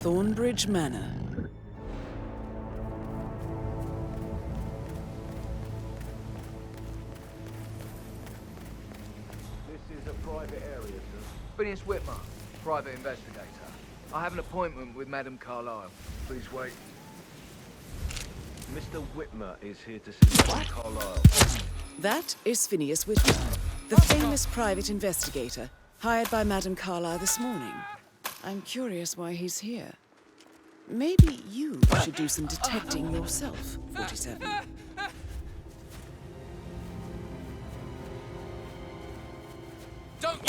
Thornbridge Manor. This is a private area, sir. Phineas Whitmer, private investigator. I have an appointment with Madame Carlyle. Please wait. Mr. Whitmer is here to see Madame Carlyle. That is Phineas Whitmer, the famous private investigator, hired by Madame Carlyle this morning. I'm curious why he's here. Maybe you should do some detecting yourself, 47. Don't...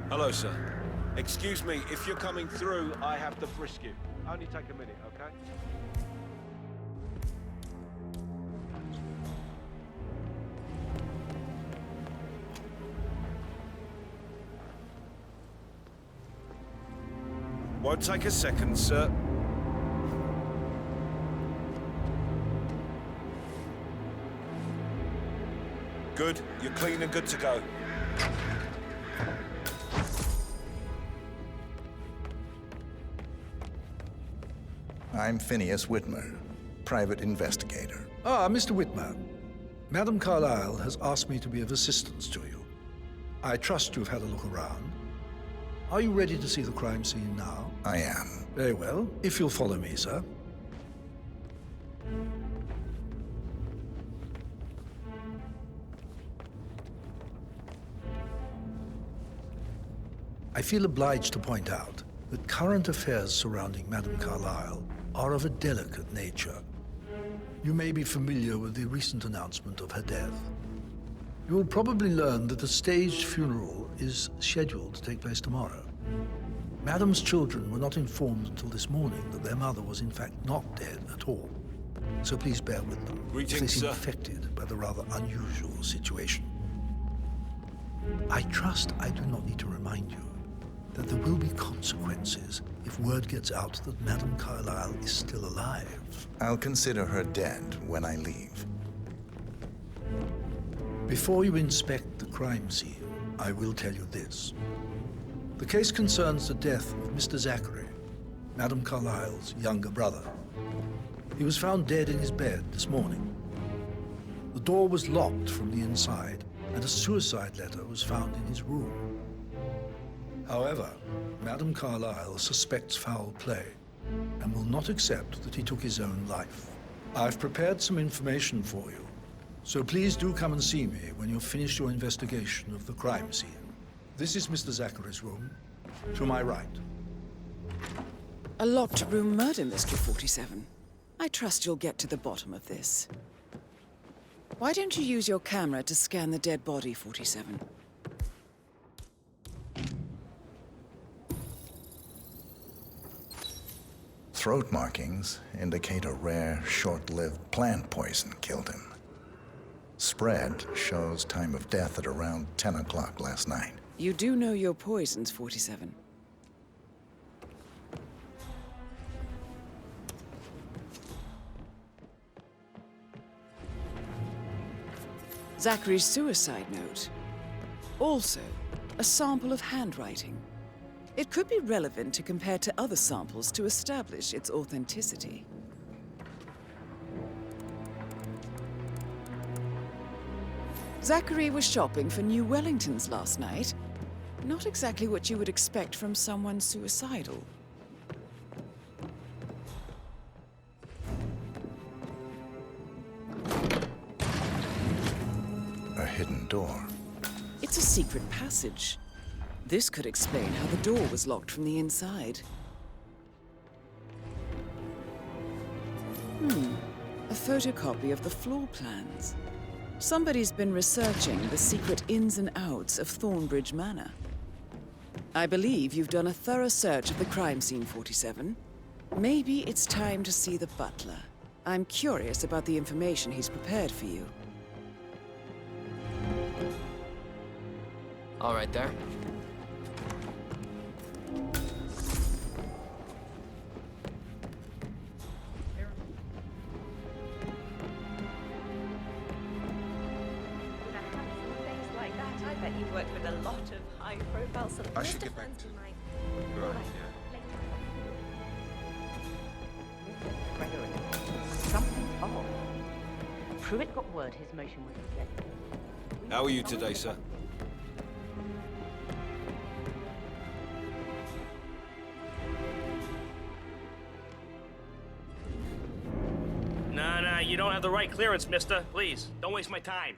Hello, sir. Excuse me, if you're coming through, I have to frisk you. Only take a minute, okay? Won't take a second, sir. Good. You're clean and good to go. I'm Phineas Whitmer, private investigator. Ah, Mr. Whitmer. Madame Carlyle has asked me to be of assistance to you. I trust you've had a look around. Are you ready to see the crime scene now? I am. Very well. If you'll follow me, sir. I feel obliged to point out that current affairs surrounding Madame Carlyle are of a delicate nature. You may be familiar with the recent announcement of her death. You will probably learn that a staged funeral is scheduled to take place tomorrow. Madame's children were not informed until this morning that their mother was in fact not dead at all. So please bear with them. Greetings, they seem sir. affected by the rather unusual situation. I trust I do not need to remind you that there will be consequences if word gets out that Madame Carlyle is still alive. I'll consider her dead when I leave. Before you inspect the crime scene, I will tell you this. The case concerns the death of Mr. Zachary, Madame Carlyle's younger brother. He was found dead in his bed this morning. The door was locked from the inside, and a suicide letter was found in his room. However, Madame Carlyle suspects foul play and will not accept that he took his own life. I've prepared some information for you, so please do come and see me when you've finished your investigation of the crime scene. This is Mr. Zachary's room, to my right. A locked room murder mystery, 47. I trust you'll get to the bottom of this. Why don't you use your camera to scan the dead body, 47? Throat markings indicate a rare, short-lived plant poison killed him. Spread shows time of death at around 10 o'clock last night. You do know your poisons, 47. Zachary's suicide note. Also, a sample of handwriting. It could be relevant to compare to other samples to establish its authenticity. Zachary was shopping for New Wellingtons last night. Not exactly what you would expect from someone suicidal. A hidden door. It's a secret passage. This could explain how the door was locked from the inside. A photocopy of the floor plans. Somebody's been researching the secret ins and outs of Thornbridge Manor. I believe you've done a thorough search of the crime scene, 47. Maybe it's time to see the butler. I'm curious about the information he's prepared for you. All right there. I bet you've worked with a lot of high-profile celebrities. I should get back to... Right, yeah. Gregory, something's off. Pruitt got word his motion was rejected. How are you today, sir? Nah, you don't have the right clearance, mister. Please, don't waste my time.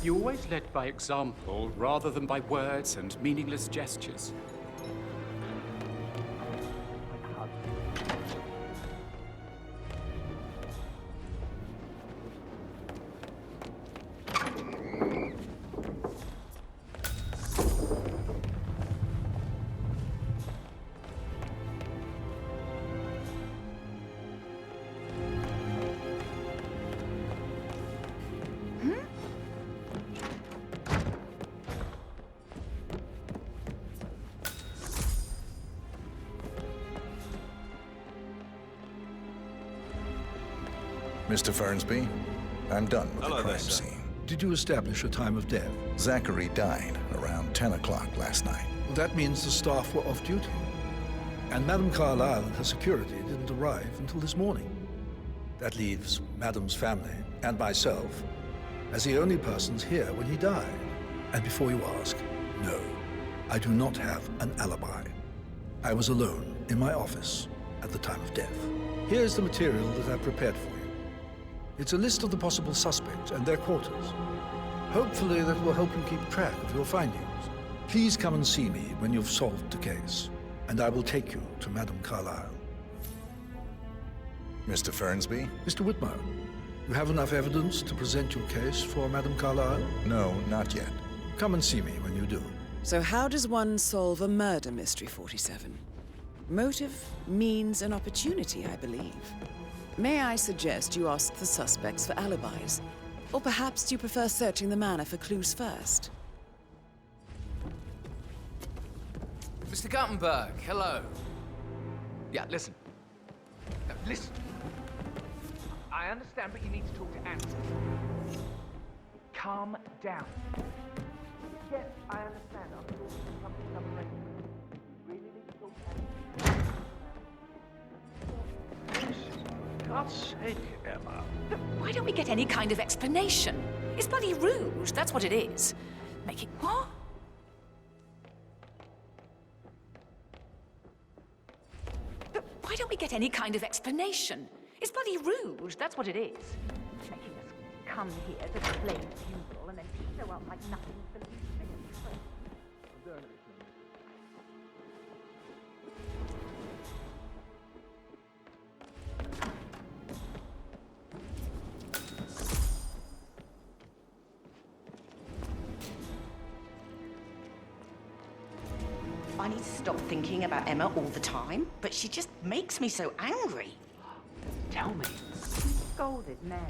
You always led by example rather than by words and meaningless gestures. Mr. Fernsby, I'm done with Hello the there, crime sir. scene. Did you establish a time of death? Zachary died around 10 o'clock last night. Well, that means the staff were off duty. And Madame Carlyle and her security didn't arrive until this morning. That leaves Madame's family and myself as the only persons here when he died. And before you ask, no, I do not have an alibi. I was alone in my office at the time of death. Here's the material that I prepared for you. It's a list of the possible suspects and their quarters. Hopefully that will help you keep track of your findings. Please come and see me when you've solved the case, and I will take you to Madame Carlyle. Mr. Fernsby? Mr. Whitmer, you have enough evidence to present your case for Madame Carlyle? No, not yet. Come and see me when you do. So how does one solve a murder mystery, 47? Motive, means, and opportunity, I believe. May I suggest you ask the suspects for alibis? Or perhaps you prefer searching the manor for clues first? Mr. Guttenberg, hello. Yeah, listen. Listen. I understand, but you need to talk to Anthony. Calm down. Yes, I understand. I'm talking to some arrangement. You really need to talk to Anthony. God's sake, Emma. But why don't we get any kind of explanation? It's bloody rude, that's what it is. Making what? But why don't we get any kind of explanation? It's bloody rude, that's what it is. Making us come here to play funeral and then show up like nothing's the least bit of trouble. I need to stop thinking about Emma all the time, but she just makes me so angry. Tell me. She scolded Mary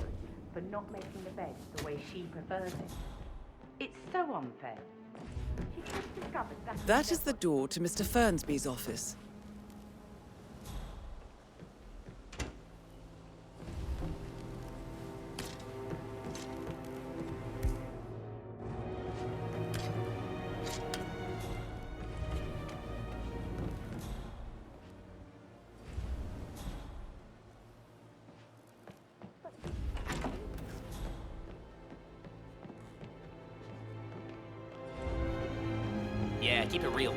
for not making the bed the way she prefers it. It's so unfair. She just discovered That is the door to Mr. Fernsby's office. man. Keep it real.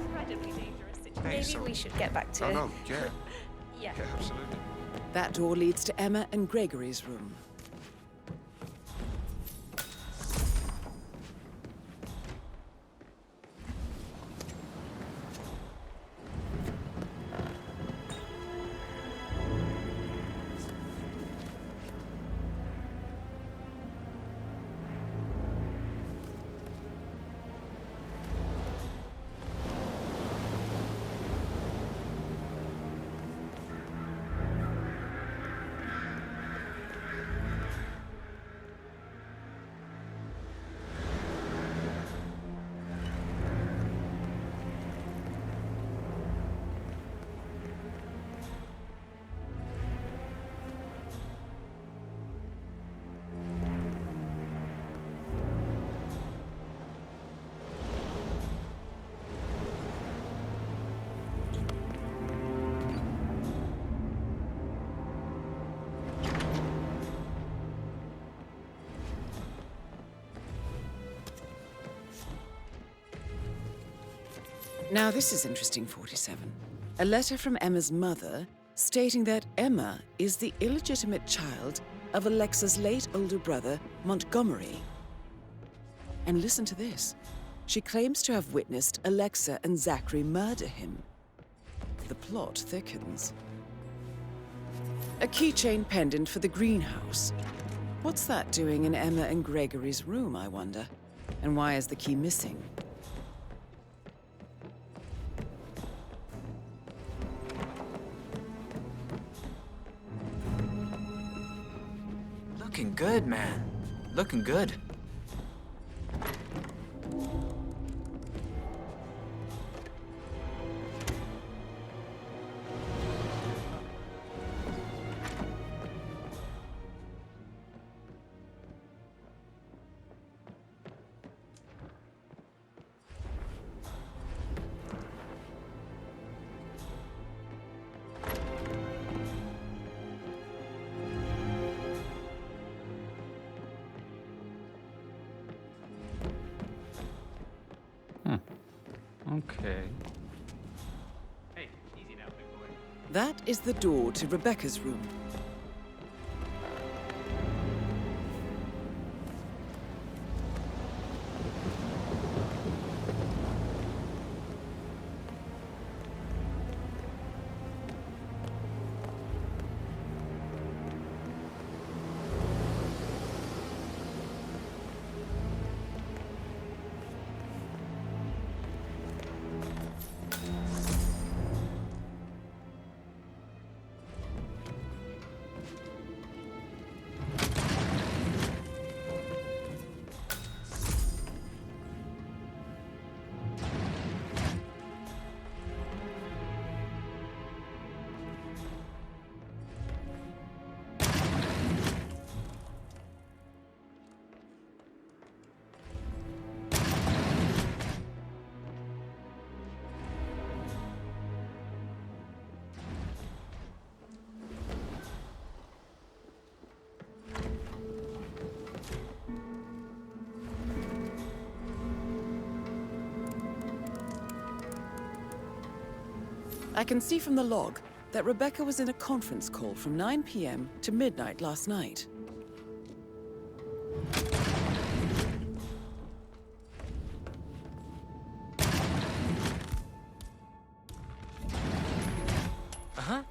Incredibly dangerous situation. Maybe we should get back to Oh, it. no, yeah. Yeah. Yeah, absolutely. That door leads to Emma and Gregory's room. Now this is interesting, 47. A letter from Emma's mother stating that Emma is the illegitimate child of Alexa's late older brother, Montgomery. And listen to this. She claims to have witnessed Alexa and Zachary murder him. The plot thickens. A keychain pendant for the greenhouse. What's that doing in Emma and Gregory's room, I wonder? And why is the key missing? Looking good, man. Looking good. Okay. Hey, easy now, big boy. That is the door to Rebecca's room. I can see from the log that Rebecca was in a conference call from 9 p.m. to midnight last night. Uh-huh.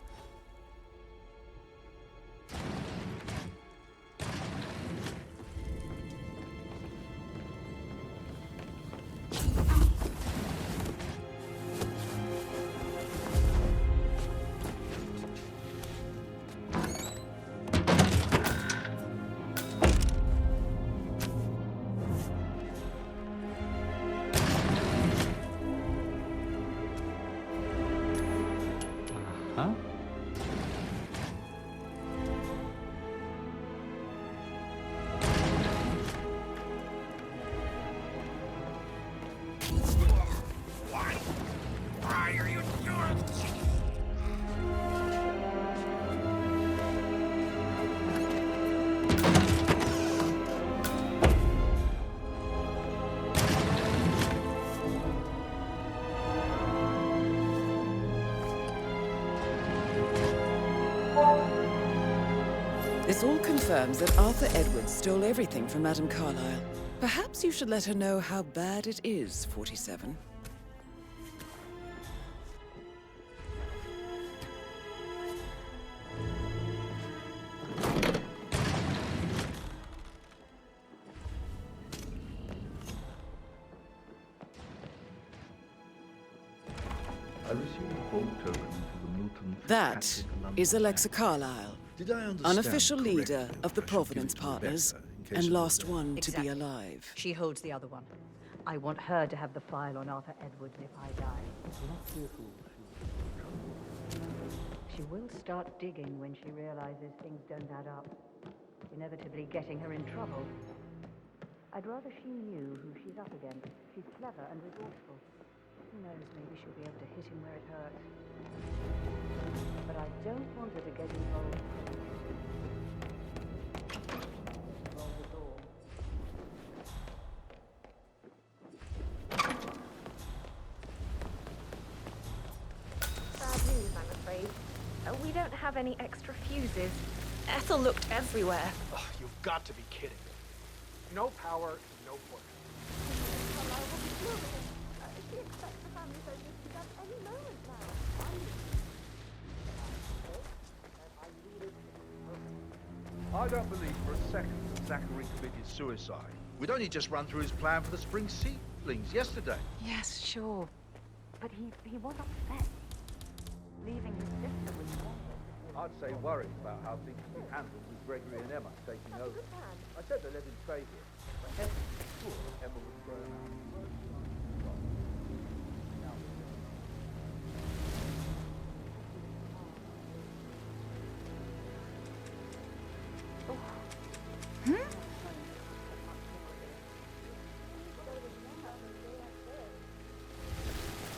Huh? Why are you doing this? This all confirms that Arthur Edwards stole everything from Madame Carlyle. Perhaps you should let her know how bad it is, 47. I received a vote token for the Milton. That is Alexa Carlyle, Did I understand unofficial leader correctly of the that I should give Providence it to Partners, Rebecca in case and of last death? one to Exactly. be alive. She holds the other one. I want her to have the file on Arthur Edwards if I die. She will start digging when she realizes things don't add up, inevitably getting her in trouble. I'd rather she knew who she's up against. She's clever and resourceful. Who knows, maybe she'll be able to hit him where it hurts. But I don't want her to get involved. Involved at all. Bad news, I'm afraid. We don't have any extra fuses. Ethel looked everywhere. Oh, you've got to be kidding me. No power, no work. She expects the family focus to start any moment now. I don't believe for a second that Zachary committed suicide. We'd only just run through his plan for the spring seedlings yesterday. Yes, sure. But he was upset. Leaving his sister was wrong. I'd say worried about how things will be handled with Gregory and Emma taking over. I said they let him stay here. But Heaven's sure Emma was thrown out.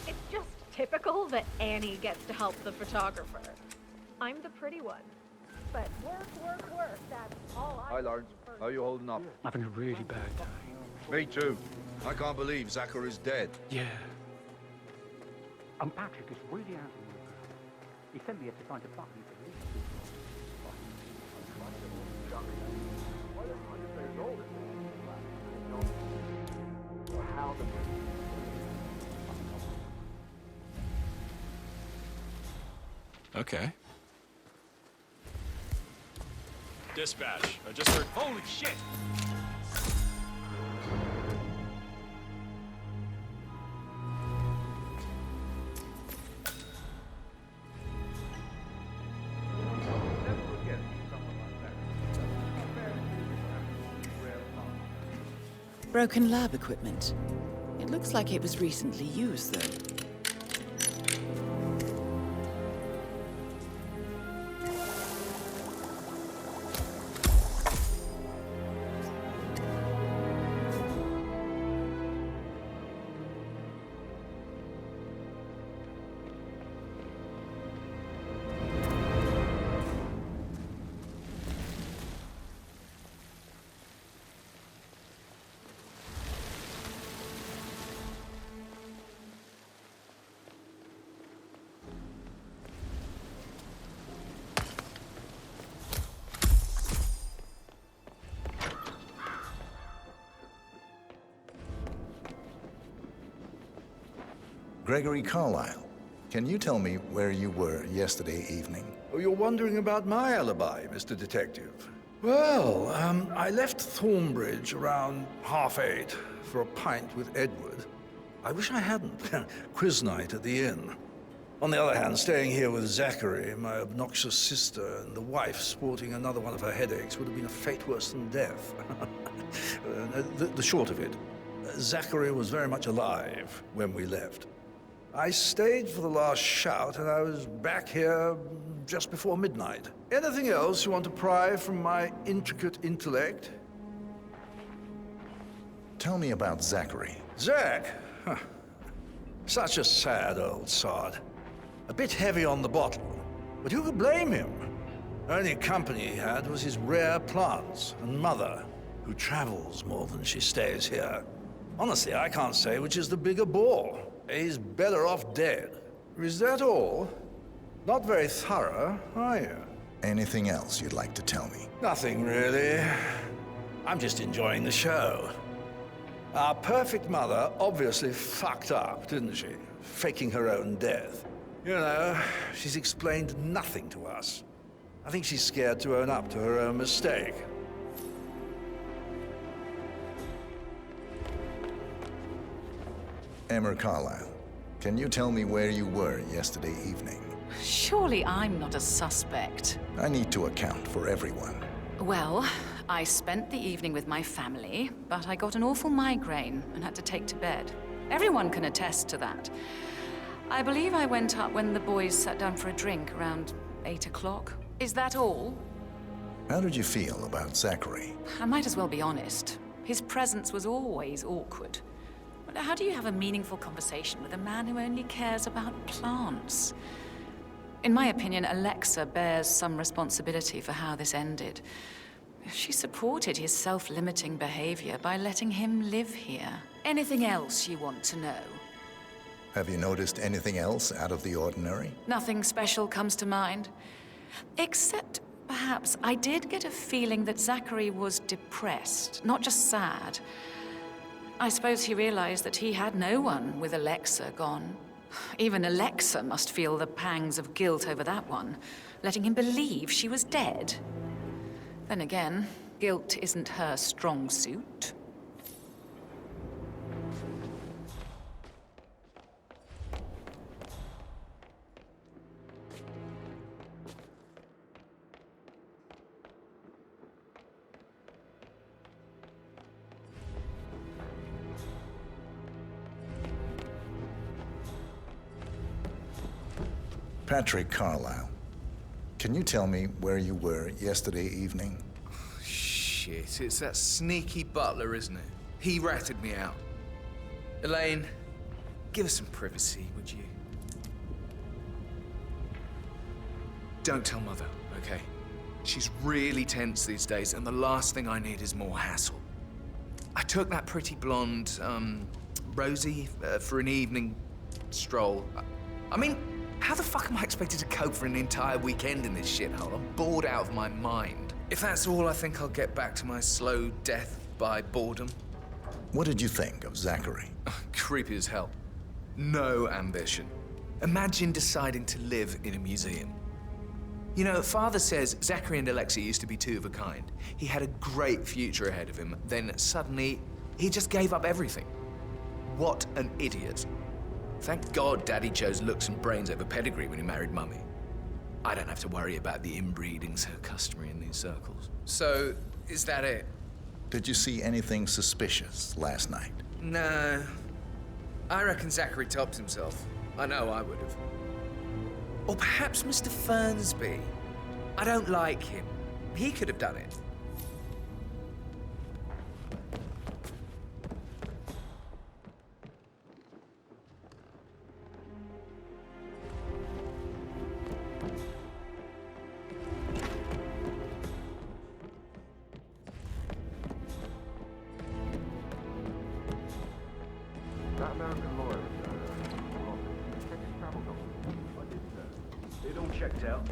It's just typical that Annie gets to help the photographer. I'm the pretty one. But work, that's all I Hi, Lawrence. How are you holding up? Having a really bad day. Me too. I can't believe Zachary's dead. Yeah. Patrick is really out of the ground. He sent me here to find a button for this. Okay. Dispatch. I just heard. Holy shit! Never again see someone like that. Rare part. Broken lab equipment. It looks like it was recently used, though. Gregory Carlyle, can you tell me where you were yesterday evening? Oh, you're wondering about my alibi, Mr. Detective. Well, I left Thornbridge around 8:30 for a pint with Edward. I wish I hadn't. Quiz night at the inn. On the other hand, staying here with Zachary, my obnoxious sister, and the wife sporting another one of her headaches would have been a fate worse than death. The short of it, Zachary was very much alive when we left. I stayed for the last shout, and I was back here just before midnight. Anything else you want to pry from my intricate intellect? Tell me about Zachary. Zach? Huh. Such a sad old sod. A bit heavy on the bottle, but who could blame him? Only company he had was his rare plants and mother, who travels more than she stays here. Honestly, I can't say which is the bigger bore. He's better off dead. Is that all? Not very thorough, are you? Anything else you'd like to tell me? Nothing, really. I'm just enjoying the show. Our perfect mother obviously fucked up, didn't she? Faking her own death. You know, she's explained nothing to us. I think she's scared to own up to her own mistake. Emmer Carlisle, can you tell me where you were yesterday evening? Surely I'm not a suspect. I need to account for everyone. Well, I spent the evening with my family, but I got an awful migraine and had to take to bed. Everyone can attest to that. I believe I went up when the boys sat down for a drink around 8 o'clock. Is that all? How did you feel about Zachary? I might as well be honest. His presence was always awkward. But how do you have a meaningful conversation with a man who only cares about plants? In my opinion, Alexa bears some responsibility for how this ended. She supported his self-limiting behavior by letting him live here. Anything else you want to know? Have you noticed anything else out of the ordinary? Nothing special comes to mind. Except, perhaps, I did get a feeling that Zachary was depressed, not just sad. I suppose he realized that he had no one with Alexa gone. Even Alexa must feel the pangs of guilt over that one, letting him believe she was dead. Then again, guilt isn't her strong suit. Patrick Carlisle, can you tell me where you were yesterday evening? Shit, it's that sneaky butler, isn't it? He ratted me out. Elaine, give us some privacy, would you? Don't tell Mother, okay? She's really tense these days, and the last thing I need is more hassle. I took that pretty blonde, Rosie, for an evening stroll. I mean, how the fuck am I expected to cope for an entire weekend in this shithole? I'm bored out of my mind. If that's all, I think I'll get back to my slow death by boredom. What did you think of Zachary? Creepy as hell. No ambition. Imagine deciding to live in a museum. You know, Father says Zachary and Alexa used to be two of a kind. He had a great future ahead of him, then suddenly, he just gave up everything. What an idiot. Thank God Daddy chose looks and brains over pedigree when he married Mummy. I don't have to worry about the inbreeding so customary in these circles. So, is that it? Did you see anything suspicious last night? No. I reckon Zachary topped himself. I know I would have. Or perhaps Mr. Fernsby. I don't like him. He could have done it. That American lawyer, check his travel documents. I did, sir. It all checked out.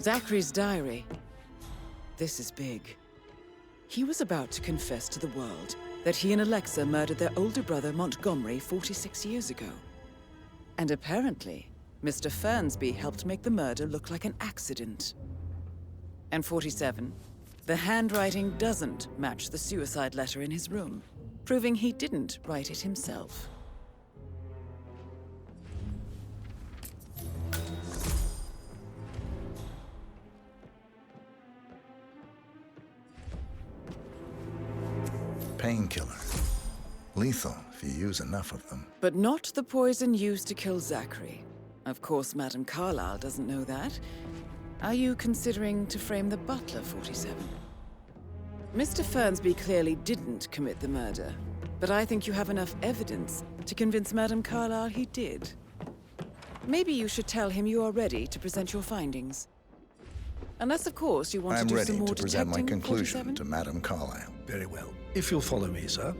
Zachary's diary. This is big. He was about to confess to the world that he and Alexa murdered their older brother Montgomery 46 years ago. And apparently, Mr. Fernsby helped make the murder look like an accident. And 47, the handwriting doesn't match the suicide letter in his room, proving he didn't write it himself. Painkiller. Lethal if you use enough of them. But not the poison used to kill Zachary. Of course, Madame Carlyle doesn't know that. Are you considering to frame the butler, 47? Mr. Fernsby clearly didn't commit the murder, but I think you have enough evidence to convince Madame Carlyle he did. Maybe you should tell him you are ready to present your findings. Unless, of course, you want to do some more detecting, I'm ready to present my conclusion 47? to Madame Carlyle. Very well. If you'll follow me, sir.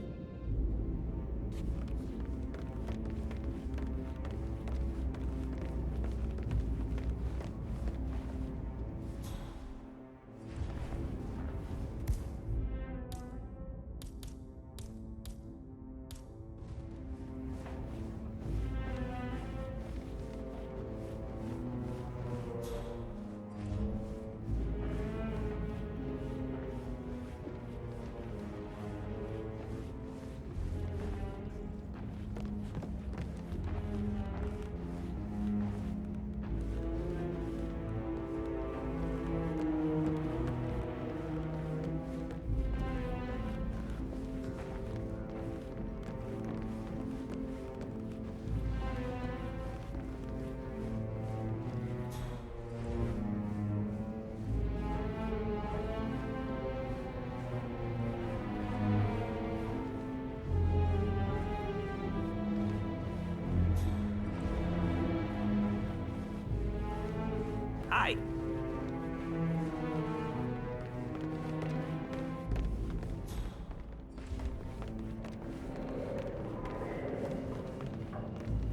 Hi.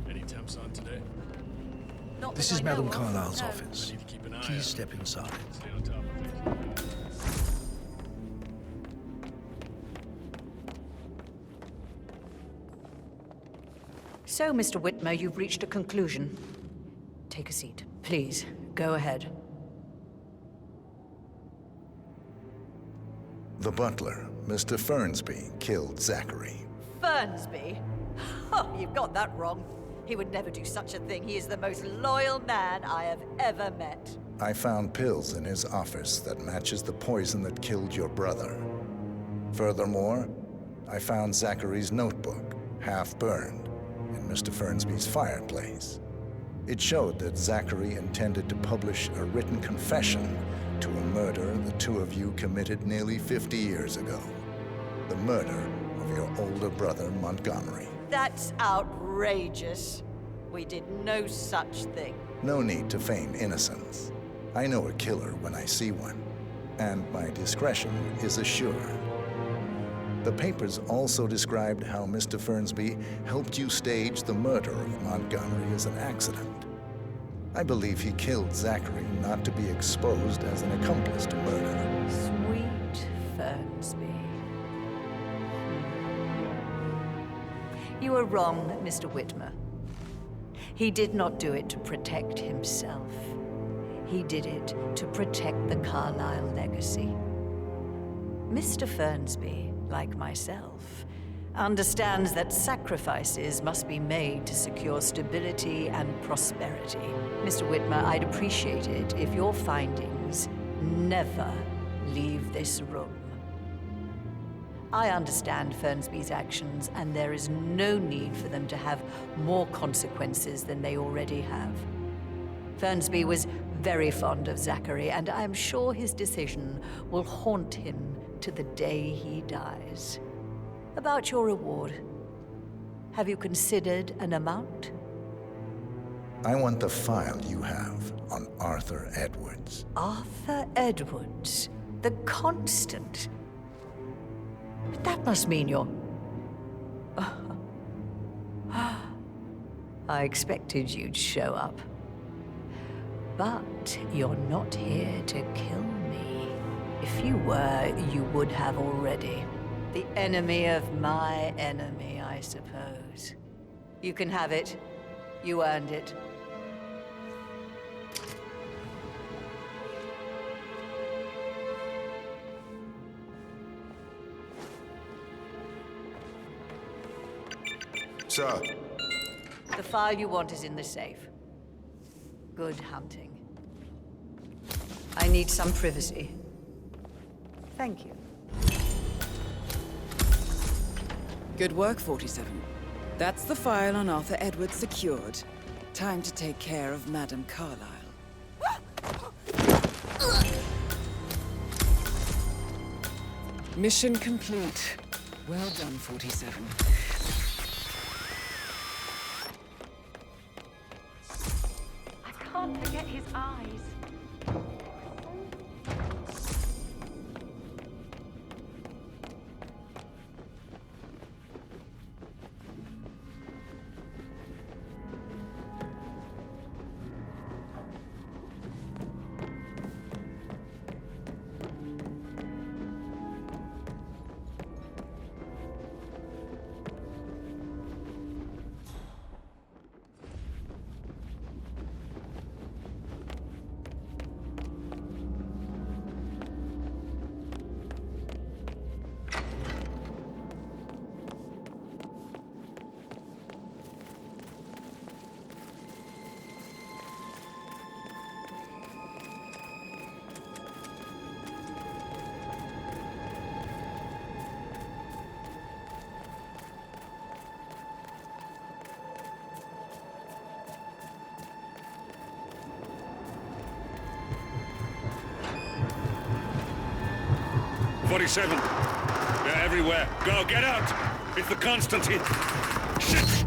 Any temps on today? This is Madame Carlyle's office. Need to keep an eye Please out. step inside. Stay on top of things. So, Mr. Whitmer, you've reached a conclusion. Take a seat. Please, go ahead. The butler, Mr. Fernsby, killed Zachary. Fernsby? Oh, you've got that wrong. He would never do such a thing. He is the most loyal man I have ever met. I found pills in his office that matches the poison that killed your brother. Furthermore, I found Zachary's notebook, half burned, in Mr. Fernsby's fireplace. It showed that Zachary intended to publish a written confession to a murder the two of you committed nearly 50 years ago. The murder of your older brother, Montgomery. That's outrageous. We did no such thing. No need to feign innocence. I know a killer when I see one, and my discretion is assured. The papers also described how Mr. Fernsby helped you stage the murder of Montgomery as an accident. I believe he killed Zachary not to be exposed as an accomplice to murder. Sweet Fernsby. You are wrong, Mr. Whitmer. He did not do it to protect himself. He did it to protect the Carlyle legacy. Mr. Fernsby, like myself, understands that sacrifices must be made to secure stability and prosperity. Mr. Whitmer, I'd appreciate it if your findings never leave this room. I understand Fernsby's actions, and there is no need for them to have more consequences than they already have. Fernsby was very fond of Zachary, and I'm sure his decision will haunt him to the day he dies. About your reward, have you considered an amount? I want the file you have on Arthur Edwards. Arthur Edwards, the Constant. That must mean you're... I expected you'd show up. But you're not here to kill me. If you were, you would have already. The enemy of my enemy, I suppose. You can have it. You earned it. Sir. The file you want is in the safe. Good hunting. I need some privacy. Thank you. Good work, 47. That's the file on Arthur Edwards secured. Time to take care of Madame Carlyle. Mission complete. Well done, 47. I can't forget his eyes. They're everywhere. Go, get out! It's the Constantine. Shit!